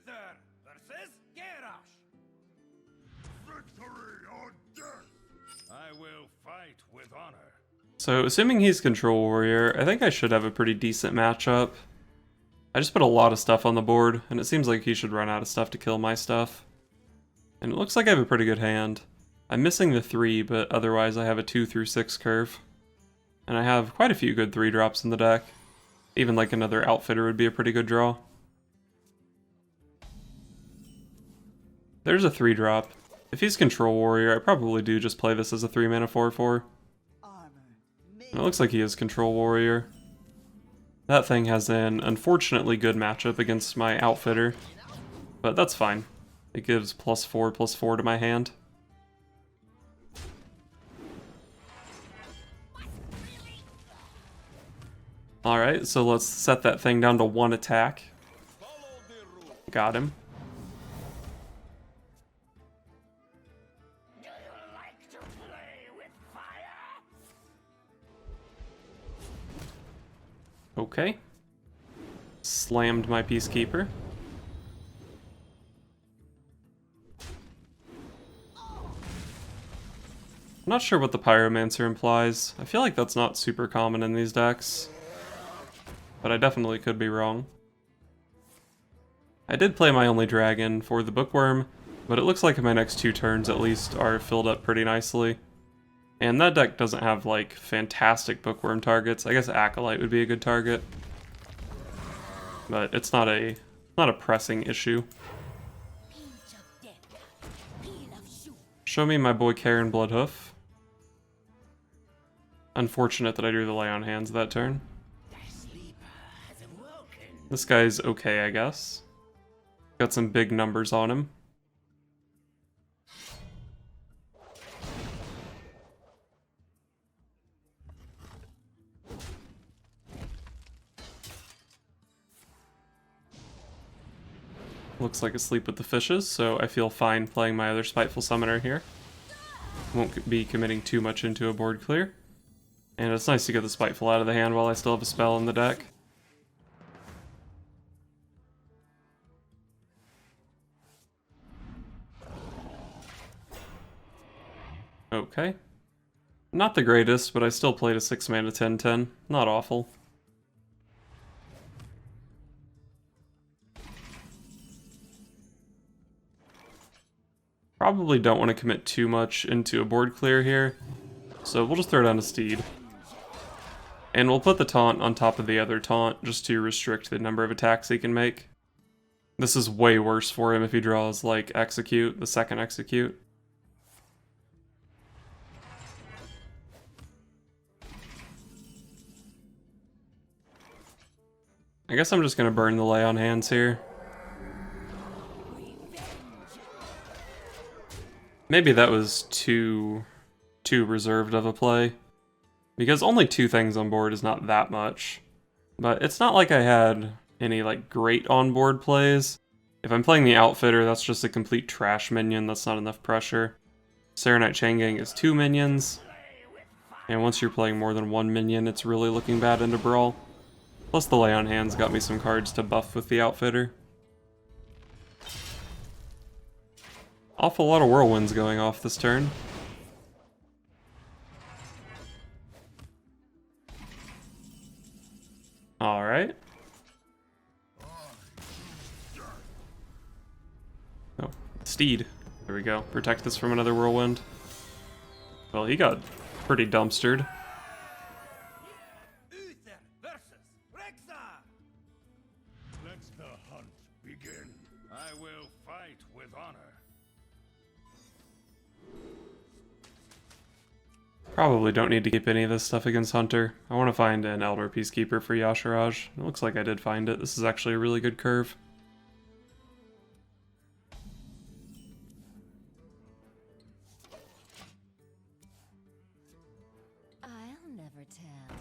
Uther versus Garrosh. Victory or death. I will fight with honor. So, assuming he's Control Warrior, I think I should have a pretty decent matchup. I just put a lot of stuff on the board, and it seems like he should run out of stuff to kill my stuff. And it looks like I have a pretty good hand. I'm missing the 3, but otherwise I have a 2 through 6 curve. And I have quite a few good 3-drops in the deck. Even like another Outfitter would be a pretty good draw. There's a 3-drop. If he's Control Warrior, I probably do just play this as a 3-mana 4/4. And it looks like he is Control Warrior. That thing has an unfortunately good matchup against my Outfitter, but that's fine. It gives +4/+4 to my hand. Alright, so let's set that thing down to 1 attack. Got him. Okay. Slammed my Peacekeeper. I'm not sure what the Pyromancer implies. I feel like that's not super common in these decks, but I definitely could be wrong. I did play my only dragon for the Bookworm, but it looks like my next 2 turns at least are filled up pretty nicely. And that deck doesn't have like fantastic Bookworm targets. I guess Acolyte would be a good target, but it's not a pressing issue. Show me my boy Karen Bloodhoof. Unfortunate that I drew the Lay on Hands that turn. This guy's okay, I guess. Got some big numbers on him. Looks like asleep with the fishes, so I feel fine playing my other Spiteful Summoner here. Won't be committing too much into a board clear. And it's nice to get the Spiteful out of the hand while I still have a spell in the deck. Okay. Not the greatest, but I still played a 6-mana 10/10. Not awful. Probably don't want to commit too much into a board clear here, so we'll just throw down a Steed. And we'll put the taunt on top of the other taunt, just to restrict the number of attacks he can make. This is way worse for him if he draws, like, Execute, the second Execute. I guess I'm just gonna burn the Lay on Hands here. Maybe that was too reserved of a play, because only 2 things on board is not that much. But it's not like I had any like great on-board plays. If I'm playing the Outfitter, that's just a complete trash minion, that's not enough pressure. Serenite Chaingang is 2 minions, and once you're playing more than 1 minion, it's really looking bad into Brawl. Plus the Lay on Hands got me some cards to buff with the Outfitter. Awful lot of Whirlwinds going off this turn. Alright. Oh, Steed. There we go. Protect this from another Whirlwind. Well, he got pretty dumpstered. Uther versus Rexar. Let the hunt begin. I will fight with honor. Probably don't need to keep any of this stuff against Hunter. I want to find an Elder Peacekeeper for Yashiraj. It looks like I did find it. This is actually a really good curve. I'll never tell.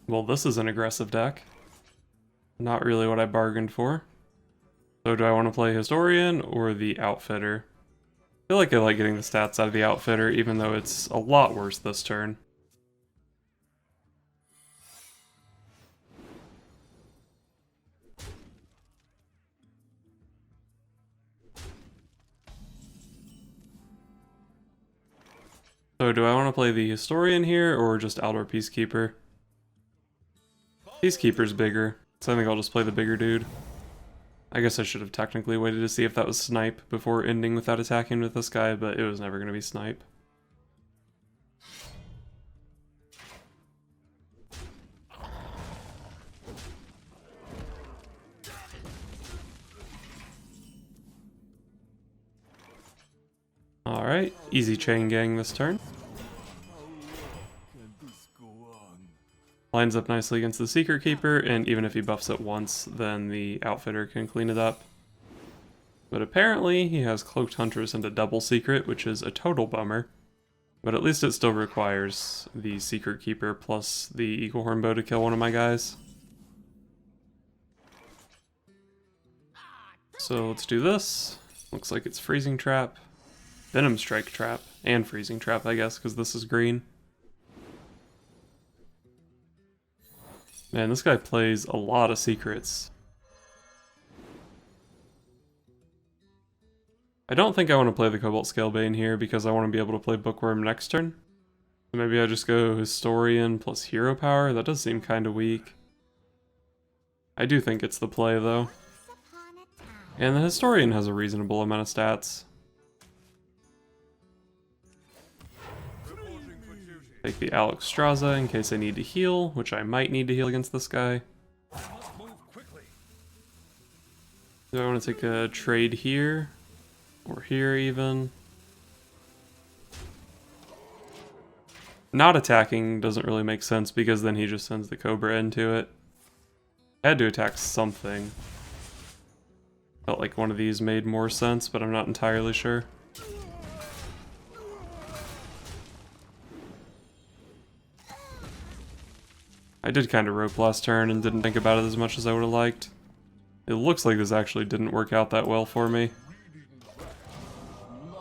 Well, this is an aggressive deck. Not really what I bargained for. So do I want to play Historian or the Outfitter? feel like I like getting the stats out of the Outfitter, even though it's a lot worse this turn. So do I want to play the Historian here, or just Outdoor Peacekeeper? Peacekeeper's bigger, so I think I'll just play the bigger dude. I guess I should have technically waited to see if that was Snipe before ending without attacking with this guy, but it was never going to be Snipe. Alright, easy chain gang this turn. Lines up nicely against the Secret Keeper, and even if he buffs it once, then the Outfitter can clean it up. But apparently he has Cloaked Huntress into double Secret, which is a total bummer. But at least it still requires the Secret Keeper plus the Eagle Horn Bow to kill one of my guys. So let's do this. Looks like it's Freezing Trap, Venom Strike Trap, and Freezing Trap, I guess, because this is green. Man, this guy plays a lot of secrets. I don't think I want to play the Cobalt Scalebane here because I want to be able to play Bookworm next turn. So maybe I just go Historian plus Hero Power. That does seem kind of weak. I do think it's the play though. And the Historian has a reasonable amount of stats. Take the Alexstrasza in case I need to heal, which I might need to heal against this guy. Do I want to take a trade here? Or here even? Not attacking doesn't really make sense because then he just sends the Cobra into it. I had to attack something. Felt like one of these made more sense, but I'm not entirely sure. I did kind of rope last turn and didn't think about it as much as I would have liked. It looks like this actually didn't work out that well for me.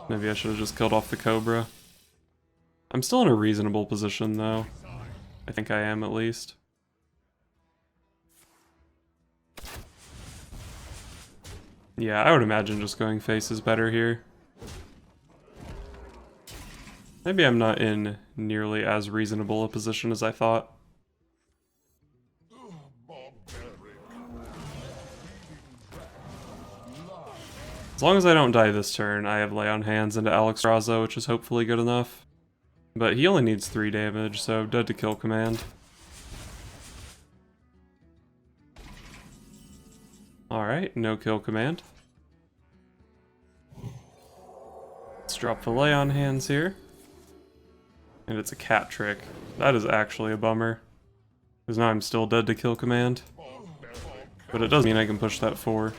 Maybe I should have just killed off the Cobra. I'm still in a reasonable position though. I think I am at least. Yeah, I would imagine just going face is better here. Maybe I'm not in nearly as reasonable a position as I thought. As long as I don't die this turn, I have Lay on Hands into Alexstrasza, which is hopefully good enough. But he only needs 3 damage, so dead to kill command. Alright, no kill command. Let's drop the Lay on Hands here. And it's a cat trick. That is actually a bummer. Because now I'm still dead to kill command. But it does mean I can push that 4.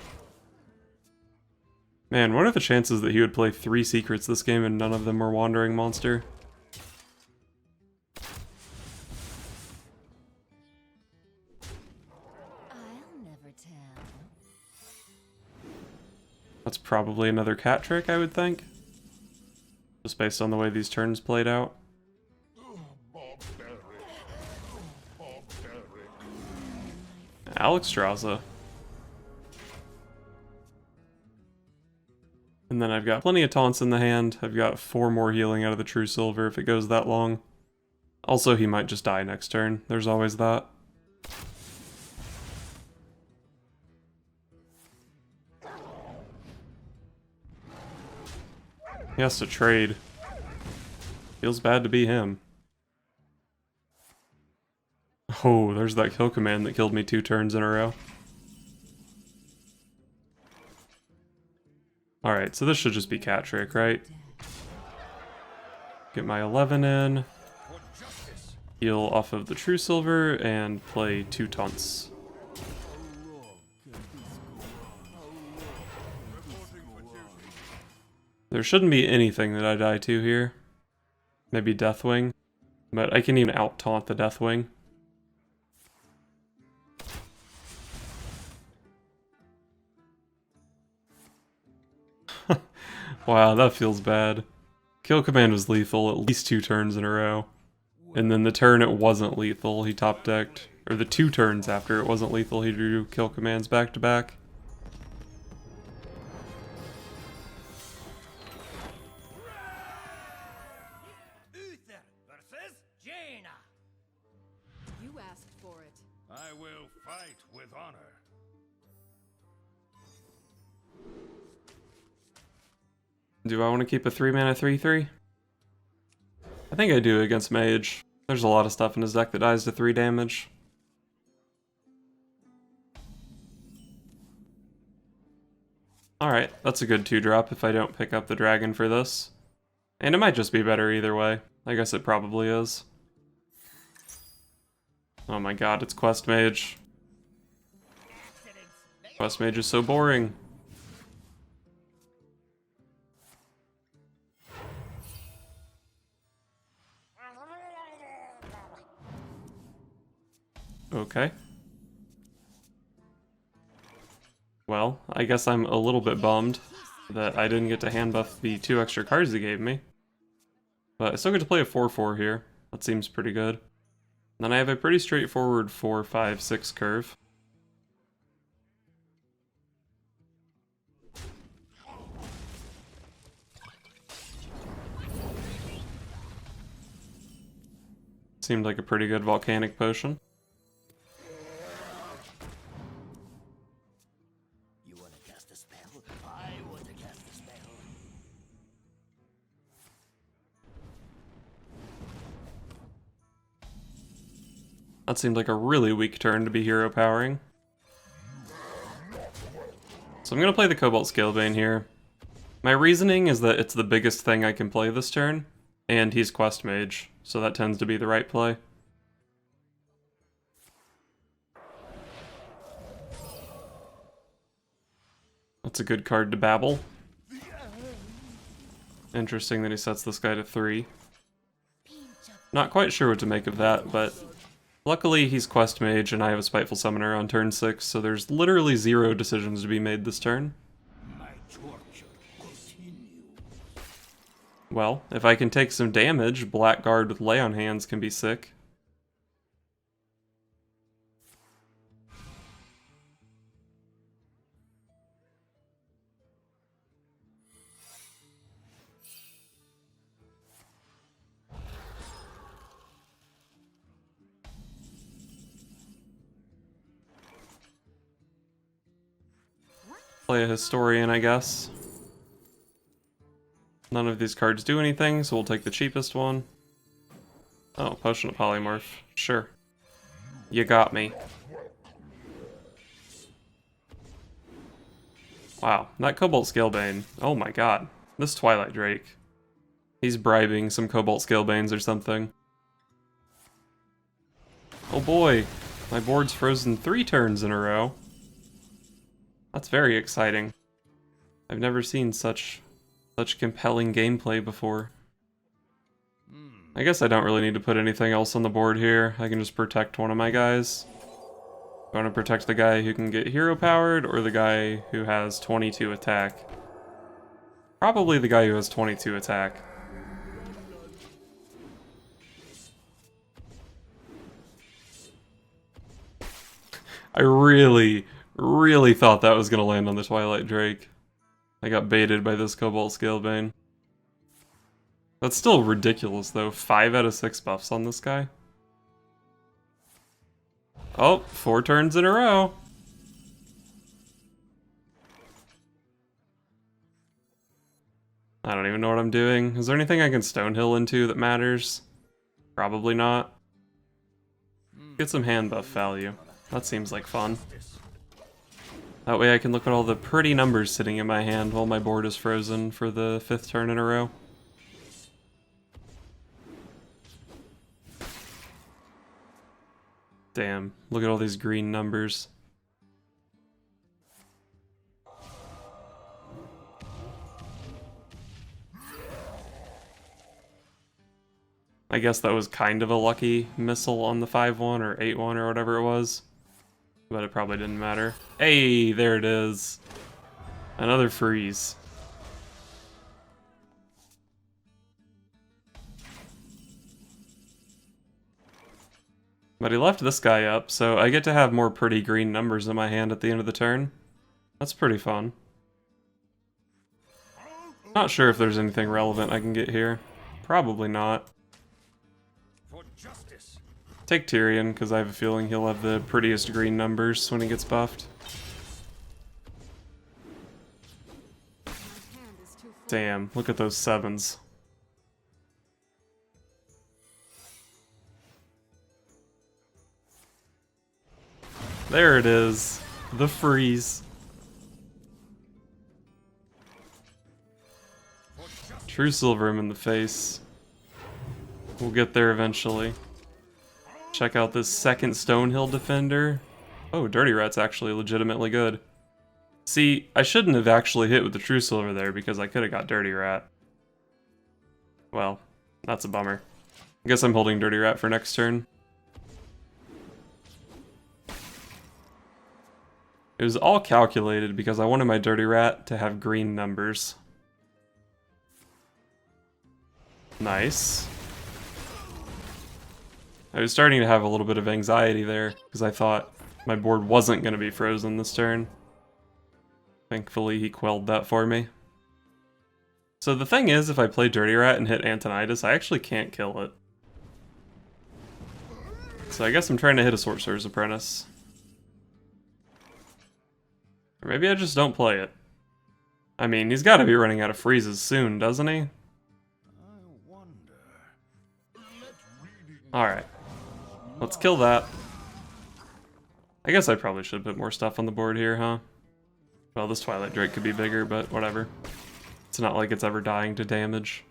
Man, what are the chances that he would play 3 secrets this game and none of them were Wandering Monster? I'll never tell. That's probably another cat trick, I would think. Just based on the way these turns played out. Alexstrasza. And then I've got plenty of taunts in the hand. I've got 4 more healing out of the True Silver if it goes that long. Also, he might just die next turn. There's always that. He has to trade. Feels bad to be him. Oh, there's that kill command that killed me 2 turns in a row. Alright, so this should just be cat trick, right? Get my 11 in. Heal off of the True Silver and play 2 taunts. There shouldn't be anything that I die to here. Maybe Deathwing. But I can even out-taunt the Deathwing. Wow, that feels bad. Kill command was lethal at least 2 turns in a row. And then the turn it wasn't lethal, he top decked. Or the 2 turns after it wasn't lethal, he drew kill commands back to back. Uther versus Jaina. You asked for it. I will fight with honor. Do I want to keep a 3-mana 3/3? I think I do against Mage. There's a lot of stuff in his deck that dies to 3 damage. Alright, that's a good 2-drop if I don't pick up the dragon for this. And it might just be better either way. I guess it probably is. Oh my god, it's Quest Mage. Quest Mage is so boring. Okay. Well, I guess I'm a little bit bummed that I didn't get to handbuff the 2 extra cards he gave me. But I still get to play a 4/4 here. That seems pretty good. And then I have a pretty straightforward 4, 5, 6 curve. Seemed like a pretty good volcanic potion. You want to cast a spell? I want to cast a spell. That seemed like a really weak turn to be hero powering. So I'm gonna play the Cobalt Scalebane here. My reasoning is that it's the biggest thing I can play this turn, and he's Quest Mage, so that tends to be the right play. That's a good card to babble. Interesting that he sets this guy to 3. Not quite sure what to make of that, but luckily he's Quest Mage and I have a Spiteful Summoner on turn 6, so there's literally 0 decisions to be made this turn. My torture continue. Well, if I can take some damage, Blackguard with Lay on Hands can be sick. Play a Historian, I guess. None of these cards do anything, so we'll take the cheapest one. Oh, Potion of Polymorph. Sure. You got me. Wow, that Cobalt Scalebane. Oh my god. This Twilight Drake. He's bribing some Cobalt Scalebanes or something. Oh boy, my board's frozen 3 turns in a row. That's very exciting. I've never seen such compelling gameplay before. I guess I don't really need to put anything else on the board here. I can just protect one of my guys. I want to protect the guy who can get hero powered or the guy who has 22 attack. Probably the guy who has 22 attack. I really thought that was going to land on the Twilight Drake. I got baited by this Cobalt Scalebane. That's still ridiculous though, 5 out of 6 buffs on this guy. Oh, 4 turns in a row. I don't even know what I'm doing. Is there anything I can Stonehill into that matters? Probably not. Get some hand buff value. That seems like fun. That way I can look at all the pretty numbers sitting in my hand while my board is frozen for the 5th turn in a row. Damn, look at all these green numbers. I guess that was kind of a lucky missile on the 5-1 or 8-1 or whatever it was. But it probably didn't matter. Hey, there it is. Another freeze. But he left this guy up, so I get to have more pretty green numbers in my hand at the end of the turn. That's pretty fun. Not sure if there's anything relevant I can get here. Probably not. For justice. Take Tyrion, because I have a feeling he'll have the prettiest green numbers when he gets buffed. My hand is too full. Damn, look at those 7s. There it is. The freeze. True silver him in the face. We'll get there eventually. Check out this second Stonehill defender. Oh, Dirty Rat's actually legitimately good. See, I shouldn't have actually hit with the True Silver there because I could have got Dirty Rat. Well, that's a bummer. I guess I'm holding Dirty Rat for next turn. It was all calculated because I wanted my Dirty Rat to have green numbers. Nice. I was starting to have a little bit of anxiety there because I thought my board wasn't going to be frozen this turn. Thankfully, he quelled that for me. So the thing is, if I play Dirty Rat and hit Antonidas, I actually can't kill it. So I guess I'm trying to hit a Sorcerer's Apprentice. Or maybe I just don't play it. I mean, he's got to be running out of freezes soon, doesn't he? Alright. Let's kill that. I guess I probably should put more stuff on the board here, huh? Well, this Twilight Drake could be bigger, but whatever. It's not like it's ever dying to damage.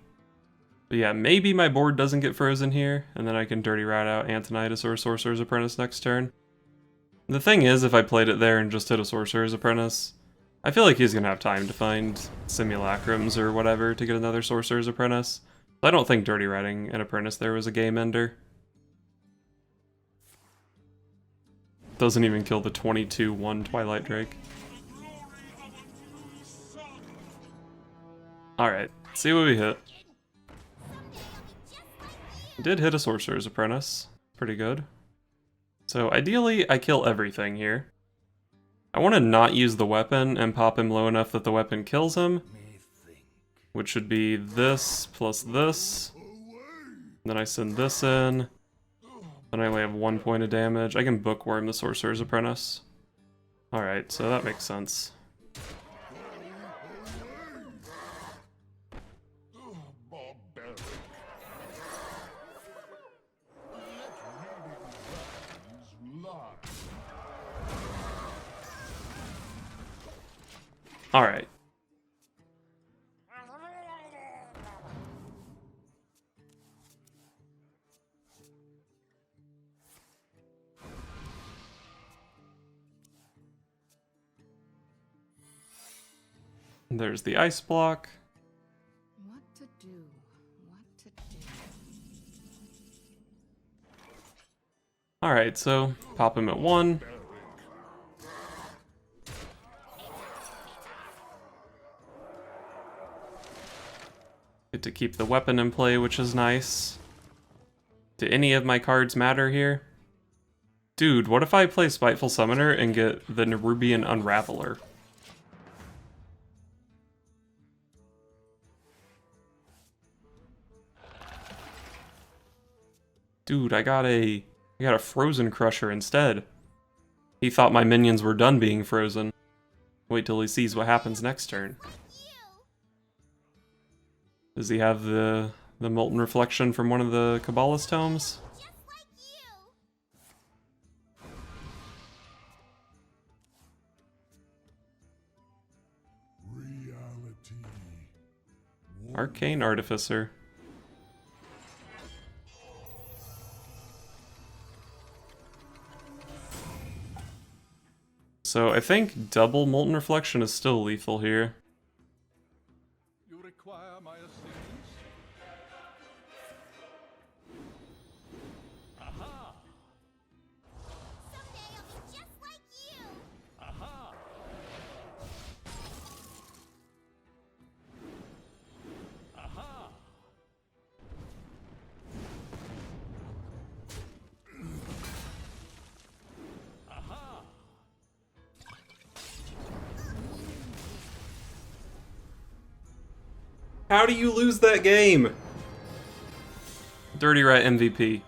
But yeah, maybe my board doesn't get frozen here, and then I can Dirty Rat out Antonidas or Sorcerer's Apprentice next turn. The thing is, if I played it there and just hit a Sorcerer's Apprentice, I feel like he's going to have time to find Simulacrums or whatever to get another Sorcerer's Apprentice. I don't think Dirty Ratting an Apprentice there was a game ender. Doesn't even kill the 22-1 Twilight Drake. Alright, see what we hit. Did hit a Sorcerer's Apprentice. Pretty good. So ideally, I kill everything here. I want to not use the weapon and pop him low enough that the weapon kills him. Which should be this plus this. Then I send this in. Then I only have 1 point of damage. I can bookworm the Sorcerer's Apprentice. Alright, so that makes sense. Alright. There's the ice block. What to do? What to do? Alright, so pop him at 1. Get to keep the weapon in play, which is nice. Do any of my cards matter here? Dude, what if I play Spiteful Summoner and get the Nerubian Unraveler? Dude, I got a Frozen Crusher instead. He thought my minions were done being frozen. Wait till he sees what happens next turn. Does he have the Molten Reflection from one of the Kabbalist tomes? Arcane Artificer. So I think double Molten Reflection is still lethal here. You require my assistance? Aha! Someday I'll be just like you. Aha! Aha! How do you lose that game? Dirty Rat MVP.